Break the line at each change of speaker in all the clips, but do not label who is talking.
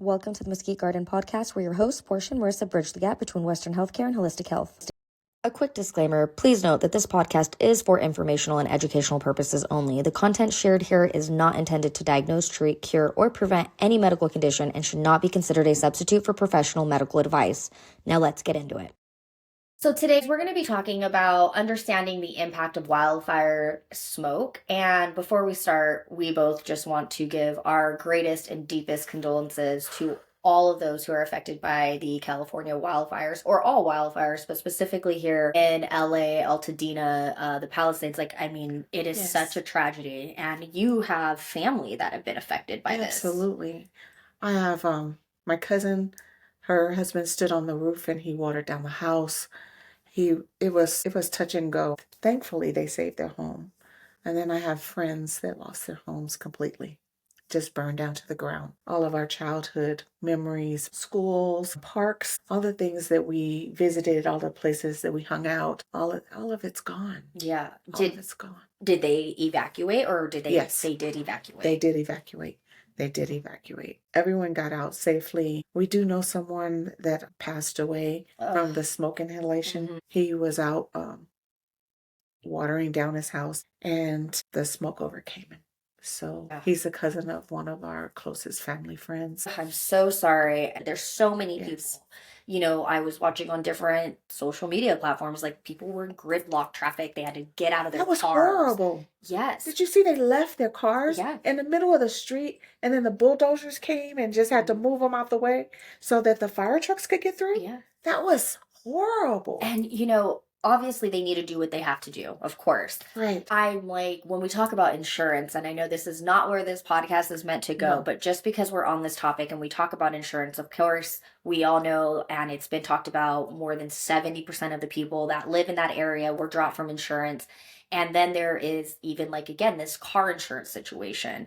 Welcome to the Mesquite Garden Podcast, where your host, Portia and Marissa, bridge the gap between Western healthcare and holistic health. A quick disclaimer, please note that this podcast is for informational and educational purposes only. The content shared here is not intended to diagnose, treat, cure, or prevent any medical condition and should not be considered a substitute for professional medical advice. Now let's get into it. So today we're going to be talking about understanding the impact of wildfire smoke. And before we start, we both just want to give our greatest and deepest condolences to all of those who are affected by the California wildfires, or all wildfires, but specifically here in LA, Altadena, the Palisades. It is such a tragedy. And you have family that have been affected by this.
Absolutely. I have my cousin, her husband stood on the roof and he watered down the house. It was touch and go. Thankfully, they saved their home. And then I have friends that lost their homes completely, just burned down to the ground. All of our childhood memories, schools, parks, all the things that we visited, all the places that we hung out, all of it's gone.
Yeah.
All of it's gone.
Did they evacuate, or did they?
Yes.
They did evacuate.
They did evacuate. Everyone got out safely. We do know someone that passed away from the smoke inhalation.
Mm-hmm.
He was out watering down his house and the smoke overcame him. So he's a cousin of one of our closest family friends.
I'm so sorry. There's so many people.
Yes.
I was watching on different social media platforms, like people were in gridlock traffic. They had to get out of their cars.
That was horrible.
Yes.
Did you see they left their cars
Yeah.
in the middle of the street, and then the bulldozers came and just had to move them out the way so that the fire trucks could get through?
Yeah.
That was horrible.
And, obviously they need to do what they have to do, of course.
Right.
I'm like, when we talk about insurance, and I know this is not where this podcast is meant to go, but just because we're on this topic and we talk about insurance, of course, we all know, and it's been talked about, more than 70% of the people that live in that area were dropped from insurance. And then there is even, again, this car insurance situation.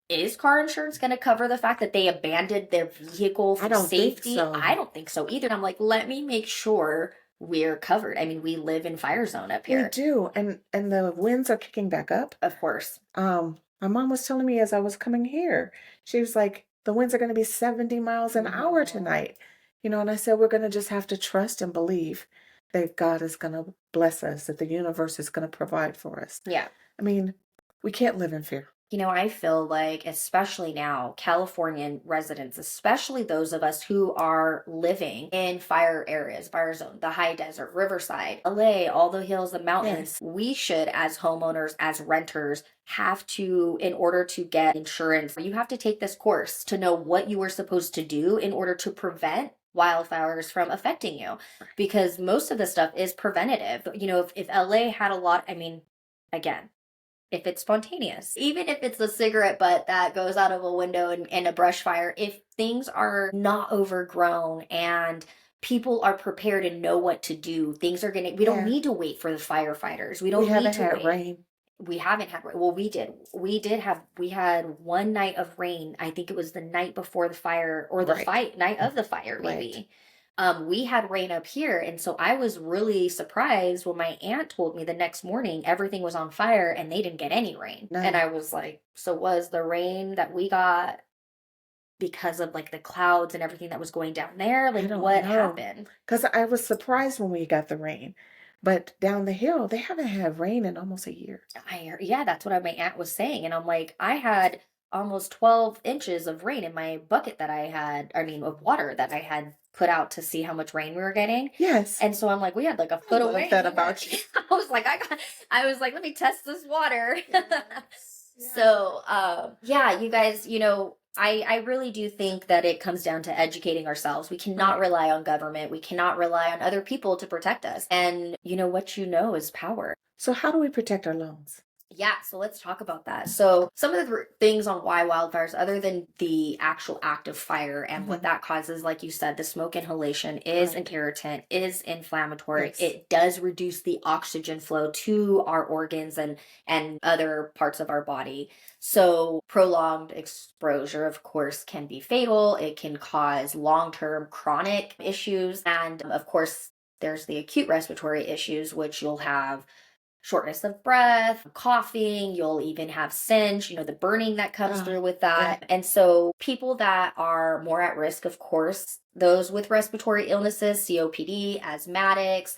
Is car insurance going to cover the fact that they abandoned their vehicle for safety?
Think so.
I don't think so either. And I'm like, let me make sure we're covered. We live in fire zone up here.
We do. And the winds are kicking back up.
Of course.
My mom was telling me as I was coming here, she was like, the winds are going to be 70 miles an hour tonight. And I said, we're going to just have to trust and believe that God is going to bless us, that the universe is going to provide for us.
Yeah.
We can't live in fear.
I feel like, especially now, Californian residents, especially those of us who are living in fire areas, fire zone, the high desert, Riverside, LA, all the hills, the mountains, we should, as homeowners, as renters, have to, in order to get insurance, you have to take this course to know what you are supposed to do in order to prevent wildfires from affecting you. Because most of the stuff is preventative. If LA had a lot, again, if it's spontaneous, even if it's a cigarette butt that goes out of a window in a brush fire, if things are not overgrown and people are prepared and know what to do, we don't need to wait for the firefighters. We haven't had rain. We haven't had rain. Well, we did. We had one night of rain. I think it was the night before the fire, or the night of the fire, maybe. Right. We had rain up here, and so I was really surprised when my aunt told me the next morning everything was on fire and they didn't get any rain. No. And I was like, so was the rain that we got because of the clouds and everything that was going down there? What happened?
Because I was surprised when we got the rain. But down the hill, they haven't had rain in almost a year.
Yeah, that's what my aunt was saying. And I'm like, I had almost 12 inches of rain in my bucket of water that I had put out to see how much rain we were getting.
Yes.
And so I'm like, we had a foot of rain.
That about you.
I was like, let me test this water. So, you guys, I really do think that it comes down to educating ourselves. We cannot rely on government. We cannot rely on other people to protect us. And what is power.
So how do we protect our lungs?
Yeah, so let's talk about that. So some of the things on why wildfires, other than the actual act of fire and what that causes, like you said, the smoke inhalation is an irritant, is inflammatory. Yes. It does reduce the oxygen flow to our organs and other parts of our body. So prolonged exposure, of course, can be fatal. It can cause long-term chronic issues. And of course, there's the acute respiratory issues, which you'll have shortness of breath, coughing, you'll even have singe, the burning that comes
Ah,
through with
yeah,
that. And so, people that are more at risk, of course, those with respiratory illnesses, COPD, asthmatics,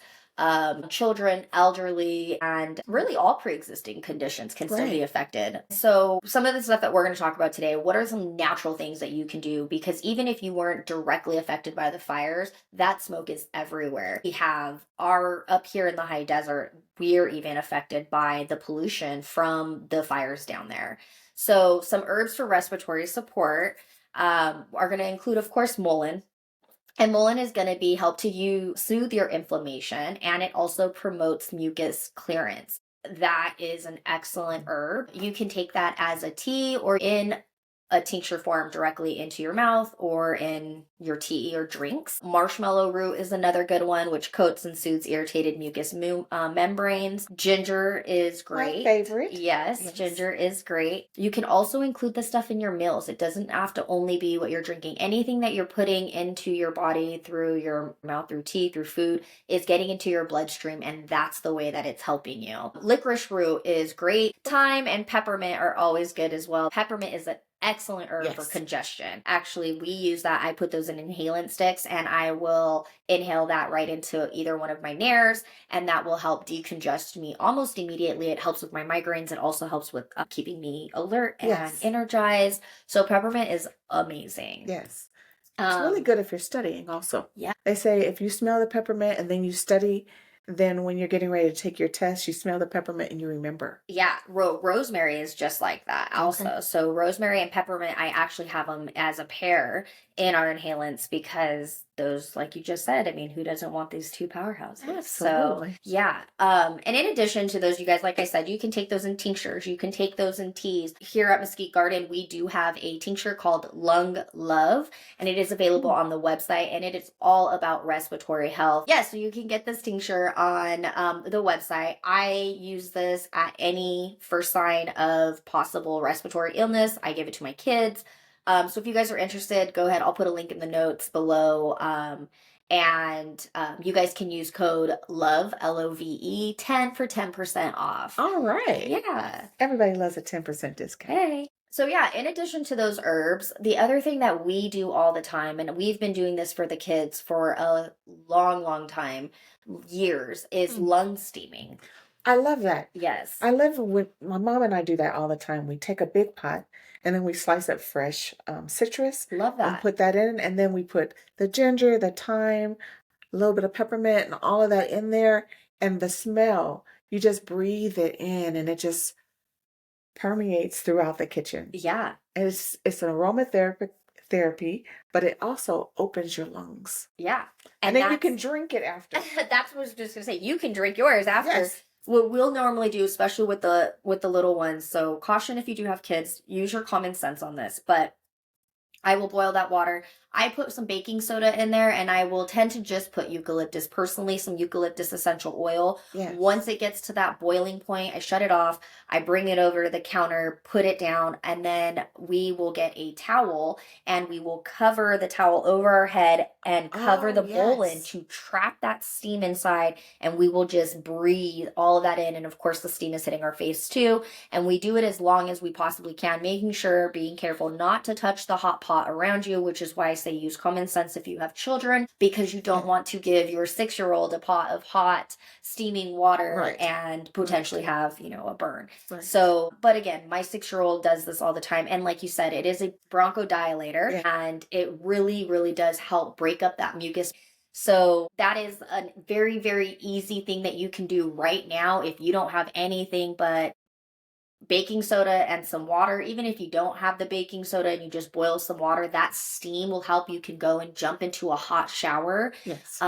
children, elderly, and
mm,
really all pre existing conditions can still be
right,
affected. So, some of the stuff that we're going to talk about today, what are some natural things that you can do? Because even if you weren't directly affected by the fires, that smoke is everywhere. We have our up here in the high desert, we're even affected by the pollution from the fires down there. So, some herbs for respiratory support are going to include, of course, mullein. And mullein is going to be help to you soothe your inflammation, and it also promotes mucus clearance. That is an excellent herb. You can take that as a tea or in a tincture form directly into your mouth or in your tea or drinks. Marshmallow root is another good one, which coats and soothes irritated mucous membranes. Ginger is
my
great.
favorite.
Yes,
Yes,
ginger is great. You can also include the stuff in your meals. It doesn't have to only be what you're drinking. Anything that you're putting into your body through your mouth, through tea, through food, is getting into your bloodstream, and that's the way that it's helping you. Licorice root is great. Thyme and peppermint are always good as well. Peppermint is an excellent herb for
yes,
congestion. Actually, we use that. I put those in inhalant sticks, and I will inhale that right into either one of my nares, and that will help decongest me almost immediately. It helps with my migraines. It also helps with keeping me alert and
yes,
energized. So peppermint is amazing.
yes. It's really
Um,
good if you're studying also.
yeah,
They say if you smell the peppermint and then you study, then when you're getting ready to take your test, you smell the peppermint and you remember.
yeah, rosemary is just like that
Okay.
also. So rosemary and peppermint, I actually have them as a pair in our inhalants because those, like you just said, I mean, who doesn't want these two powerhouses? So
Absolutely.
yeah. And in addition to those, you guys, like I said, you can take those in tinctures, you can take those in teas. Here at Mesquite Garden, we do have a tincture called Lung Love, and it is available
Mm.
on the website, and it is all about respiratory health. Yeah, so you can get this tincture on the website. I use this at any first sign of possible respiratory illness. I give it to my kids. So if you guys are interested, go ahead. I'll put a link in the notes below. And you guys can use code LOVE, LOVE, 10 for 10% off.
All right.
Yeah.
Everybody loves a 10% discount.
Hey. So yeah, in addition to those herbs, the other thing that we do all the time, and we've been doing this for the kids for a long, long time, years, is
Mm.
lung steaming.
I love that.
Yes.
I live with my mom and I do that all the time. We take a big pot and then we slice up fresh citrus
Love
and
that.
put that in, and then we put the ginger, the thyme, a little bit of peppermint, and all of that in there. And the smell, you just breathe it in, and it just permeates throughout the kitchen.
Yeah.
And it's an aromatherapy, but it also opens your lungs,
Yeah.
and
And
then you can
that's
drink it after.
that's what I was just gonna say. You can drink yours after.
Yes.
What we'll normally do, especially with the little ones. So caution if you do have kids, use your common sense on this. But I will boil that water. I put some baking soda in there, and I will tend to just put eucalyptus, personally, some eucalyptus essential oil.
Yes.
Once it gets to that boiling point, I shut it off. I bring it over to the counter, put it down, and then we will get a towel and we will cover the towel over our head and cover
Oh,
the bowl in
yes.
to trap that steam inside. And we will just breathe all of that in. And of course, the steam is hitting our face too. And we do it as long as we possibly can, making sure, being careful not to touch the hot pot around you, which is why I say use common sense if you have children, because you don't
Yeah.
want to give your 6-year-old a pot of hot, steaming water
Right.
and potentially have, a burn.
Right.
So, but again, my 6-year-old does this all the time. And like you said, it is a bronchodilator,
Yeah.
and it really, really does help break up that mucus. So that is a very, very easy thing that you can do right now if you don't have anything but baking soda and some water. Even if you don't have the baking soda and you just boil some water, that steam will help. You can go and jump into a hot shower.
Yes.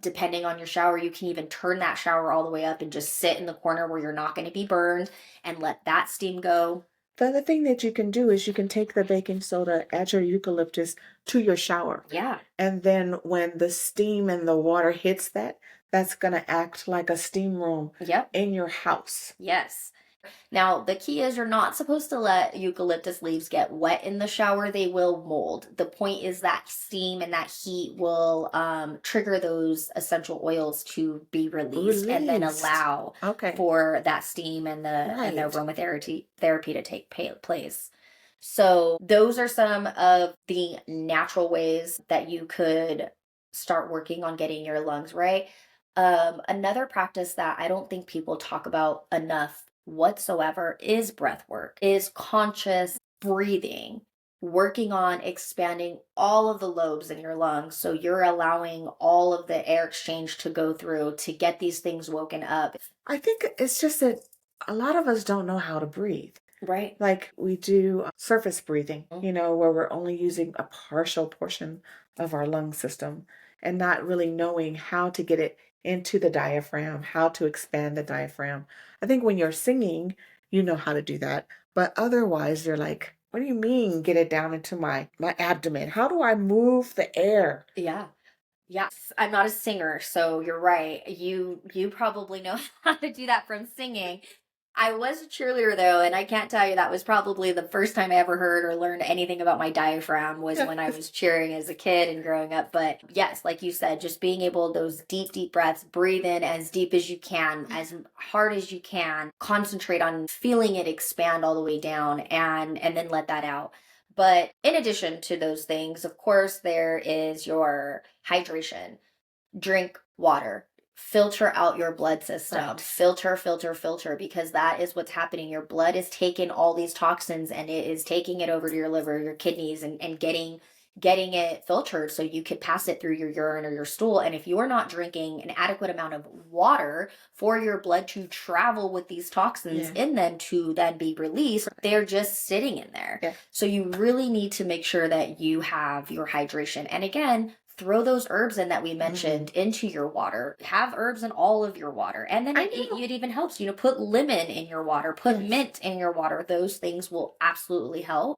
Depending on your shower, you can even turn that shower all the way up and just sit in the corner where you're not going to be burned and let that steam go.
The other thing that you can do is you can take the baking soda, add your eucalyptus to your shower.
Yeah.
And then when the steam and the water hits that, that's going to act like a steam room
Yep.
in your house.
Yes. Now, the key is you're not supposed to let eucalyptus leaves get wet in the shower. They will mold. The point is that steam and that heat will trigger those essential oils to be released and then
Released.
allow
Okay.
for that steam and the
Right.
aromatherapy to take place. So those are some of the natural ways that you could start working on getting your lungs right. Another practice that I don't think people talk about enough whatsoever is breath work, is conscious breathing, working on expanding all of the lobes in your lungs. So you're allowing all of the air exchange to go through to get these things woken up.
I think it's just that a lot of us don't know how to breathe.
Right.
Like we do surface breathing,
Mhm.
where we're only using a partial portion of our lung system and not really knowing how to get it into the diaphragm, how to expand the diaphragm. I think when you're singing, you know how to do that. But otherwise, you're like, what do you mean get it down into my abdomen? How do I move the air?
Yeah. Yes, I'm not a singer, so you're right. You probably know how to do that from singing. I was a cheerleader though, and I can't tell you that was probably the first time I ever heard or learned anything about my diaphragm was when I was cheering as a kid and growing up. But yes, like you said, just being able those deep, deep breaths, breathe in as deep as you can, as hard as you can, concentrate on feeling it expand all the way down and then let that out. But in addition to those things, of course, there is your hydration. Drink water. Filter out your blood system.
Right.
Filter, filter, filter, because that is what's happening. Your blood is taking all these toxins and it is taking it over to your liver, your kidneys, and getting it filtered so you could pass it through your urine or your stool. And if you're not drinking an adequate amount of water for your blood to travel with these toxins
Yeah.
in them to then be released,
Right.
they're just sitting in there.
Yeah.
So you really need to make sure that you have your hydration. And again, throw those herbs in that we mentioned into your water. Have herbs in all of your water. And then
I
it
know.
even helps, put lemon in your water, put
Yes.
mint in your water. Those things will absolutely help.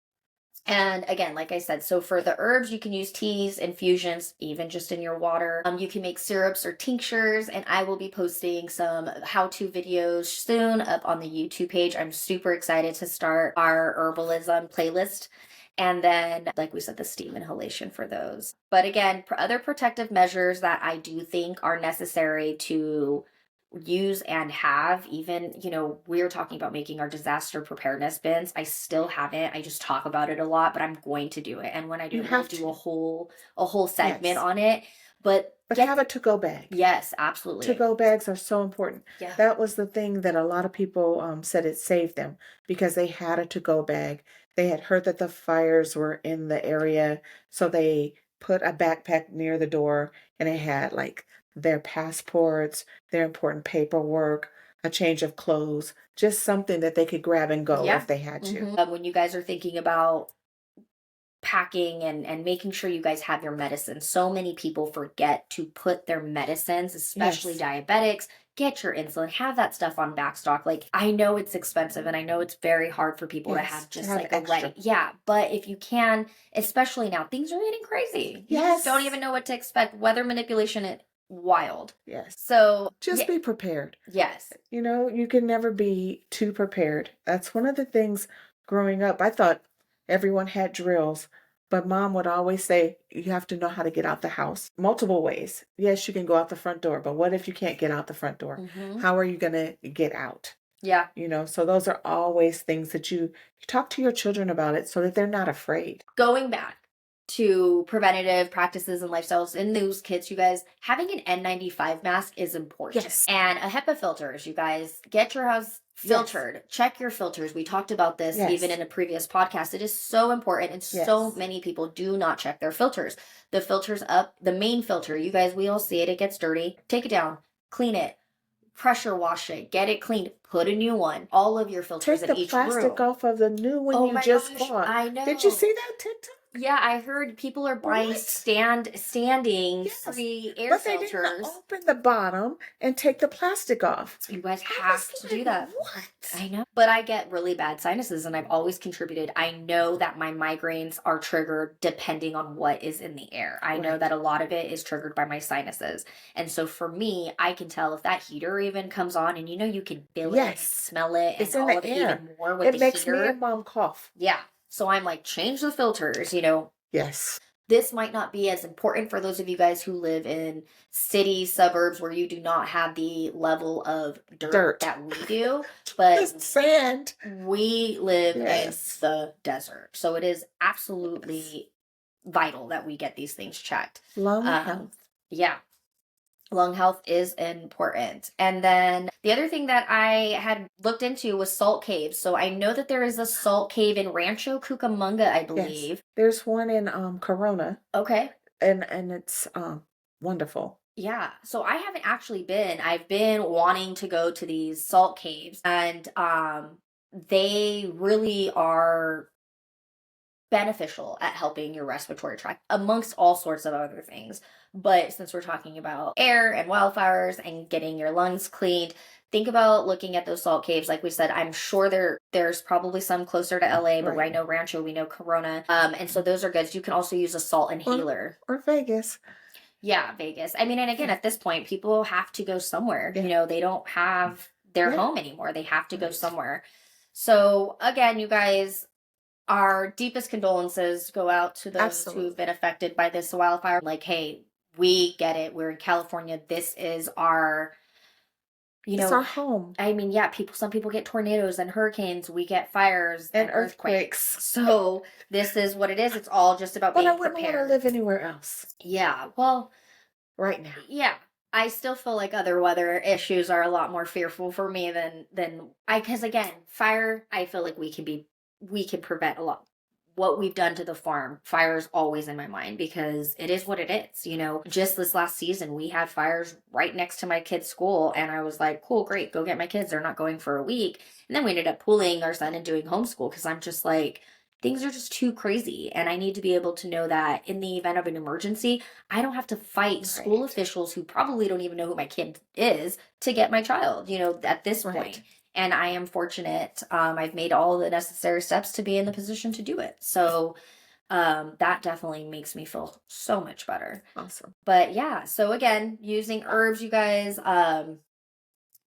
And again, like I said, so for the herbs, you can use teas, infusions, even just in your water. You can make syrups or tinctures, and I will be posting some how-to videos soon up on the YouTube page. I'm super excited to start our herbalism playlist. And then, like we said, the steam inhalation for those. But again, other protective measures that I do think are necessary to use and have, even we are talking about making our disaster preparedness bins. I still haven't. I just talk about it a lot, but I'm going to do it, and when I do
You
it, we'll
have
do
to.
a whole segment
Yes.
on it. But
But have a to-go bag.
yes, absolutely.
To-go bags are so important.
Yeah.
That was the thing that a lot of people said it saved them because they had a to-go bag. They had heard that the fires were in the area, so they put a backpack near the door and it had like their passports, their important paperwork, a change of clothes, just something that they could grab and go
Yeah.
if they had to.
When you guys are thinking about packing and making sure you guys have your medicine. So many people forget to put their medicines, especially
Yes.
diabetics. Get your insulin, have that stuff on backstock. Like, I know it's expensive and I know it's very hard for people to
Yes.
have
To
just
have
like a ready.
extra.
Yeah, but if you can, especially now, things are getting crazy. You just don't
Yes.
even know what to expect. Weather manipulation is wild.
Yes.
So,
Just
yeah,
be prepared.
yes.
You can never be too prepared. That's one of the things growing up. I thought everyone had drills, but mom would always say, you have to know how to get out the house multiple ways. Yes, you can go out the front door, but what if you can't get out the front door?
Hmm.
How are you going to get out?
Yeah.
So those are always things that you talk to your children about it so that they're not afraid.
Going back to preventative practices and lifestyles in those kids, you guys, having an N95 mask is important.
Yes.
And a HEPA filters, you guys, get your house filtered. Yes. Check your filters. We talked about this even in a previous podcast. It is so important, and so many people do not check their filters. The filters up, the main filter, you guys, we all see it. It gets dirty. Take it down, clean it, pressure wash it, get it cleaned, put a new one. All of your filters
Take
in
the
each
plastic
room.
off of the new one
Oh
you
my
just
gosh,
bought.
I know.
Did you see that TikTok?
Yeah, I heard people are buying
What?
standing
Yes.
free air
But they didn't
filters.
open the bottom and take the plastic off.
You guys
I
have
was
to do
like,
that.
what?
I know. But I get really bad sinuses and I've always contributed. I know that my migraines are triggered depending on what is in the air. I know
Right.
that a lot of it is triggered by my sinuses. And so for me, I can tell if that heater even comes on and you can feel it and
Yes.
smell it and
It's in
all
the
of it
air.
even more with
It
the
makes me and
heater.
mom cough.
Yeah. So I'm like, change the filters.
Yes.
This might not be as important for those of you guys who live in city suburbs where you do not have the level of dirt
Dirt.
that we do,
The
but
sand.
we live in
Yes.
the desert. So it is
Yes.
absolutely vital that we get these things checked.
Lung
Um,
health.
yeah, lung health is important. And then the other thing that I had looked into was salt caves. So I know that there is a salt cave in Rancho Cucamonga, I
Yes.
believe.
There's one in Corona
Okay.
and it's wonderful.
Yeah, so I haven't actually been. I've been wanting to go to these salt caves and they really are beneficial at helping your respiratory tract amongst all sorts of other things. But since we're talking about air and wildfires and getting your lungs cleaned, think about looking at those salt caves. Like we said, I'm sure there's probably some closer to LA, but I
Right.
know Rancho, we know Corona. And so those are good. You can also use a salt
Or
inhaler.
or Vegas.
Yeah, Vegas. I mean, and again,
Yeah.
at this point, people have to go somewhere.
Yeah.
They don't have their
Yeah.
home anymore. They have to go
Right.
somewhere. So, again, you guys, our deepest condolences go out to those who've
Absolutely.
been affected by this wildfire. Like, hey, we get it. We're in California. This is our, you
It's
know,
our home.
I mean, yeah, some people get tornadoes and hurricanes. We get fires
And
and earthquakes.
earthquakes.
So, this is what it is. It's all just about
But I
being
wouldn't want to
prepared.
live anywhere else
Yeah. Well,
right now.
yeah, I still feel like other weather issues are a lot more fearful for me than I because again, fire, I feel like we can prevent a lot. What we've done to the farm, fire is always in my mind because it is what it is. Just this last season, we had fires right next to my kids' school, and I was like, cool, great, go get my kids. They're not going for a week. And then we ended up pulling our son and doing homeschool because I'm just like, things are just too crazy. And I need to be able to know that in the event of an emergency, I don't have to fight school
Right.
officials who probably don't even know who my kid is to get my child, at this point.
Right.
And I am fortunate. I've made all the necessary steps to be in the position to do it. So that definitely makes me feel so much better.
Awesome.
But yeah, so again, using herbs, you guys,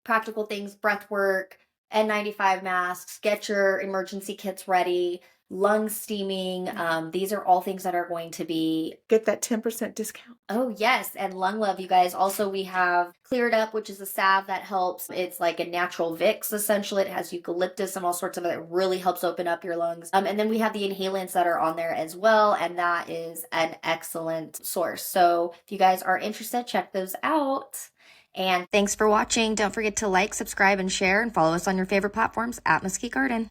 practical things, breath work, N95 masks, get your emergency kits ready, lung steaming. These are all things that are going to be.
Get that 10% discount.
Oh, yes. And Lung Love, you guys. Also, we have Cleared Up, which is a salve that helps. It's like a natural Vicks, essentially. It has eucalyptus and all sorts of it. It really helps open up your lungs. And then we have the inhalants that are on there as well. And that is an excellent source. So if you guys are interested, check those out. And thanks for watching. Don't forget to like, subscribe, and share, and follow us on your favorite platforms at Mesquite Garden.